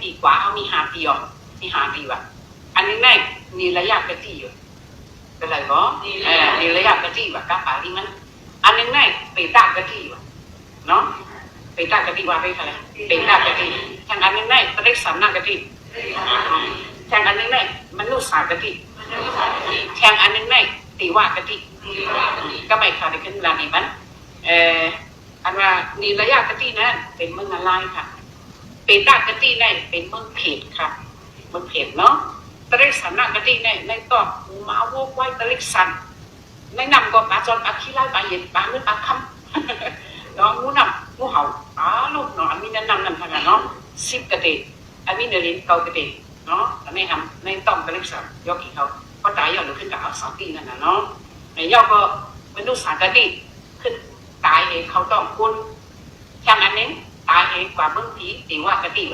ปีกว่าเขามี5 ปีอ่ะมี5 ปีว่ะอันนี้ในนี่ระยะกะทิอยู่เป็นไรบ่นี่ระยะกะทิว่ะกะปาที่มันอันนี้ในไปตากะทิว่ะเนาะไปตากะทิว่าไปอะไรไปตากะทิทางอันนี้ในตะเล็กสามนากะทิทางอันนี้ในมนุษย์สากะทิทางอันนี้ในตีว่ากะทิก็ไม่ขาดขึ้นลานี่มันอันว่านี่ระยะกะทินั้นเป็นเมืองอะไรค่ะเป็นตากะทิในเป็นเมืองเพชรค่ะเมืองเพชรเนาะตะเล็กสามนากะทิในก็มาโวกไว้ตะเล็กสันในนำก็ปลาจอนปลาขี้ไล่ปลาเย็นปลาเนื้อปลาคำเนาะงูนำงูเห่าลูกเนาะอันนี้แนะนำนั่นทางเนาะ10 กะทิอันนี้เดือน9 กะทิเนาะอันนี้ทำในต้อมตะเล็กสันยกอีกเขาก็ตายยอดหรือขึ้นกับเอา2 ปีนั่นนะเนาะในยอดก็เป็นลูกสาวกะทิขึ้นตายเองเขาต้องคุณช่างอันนี้ตายเองกว่าเมื่อกี้ตีว่ากะทิ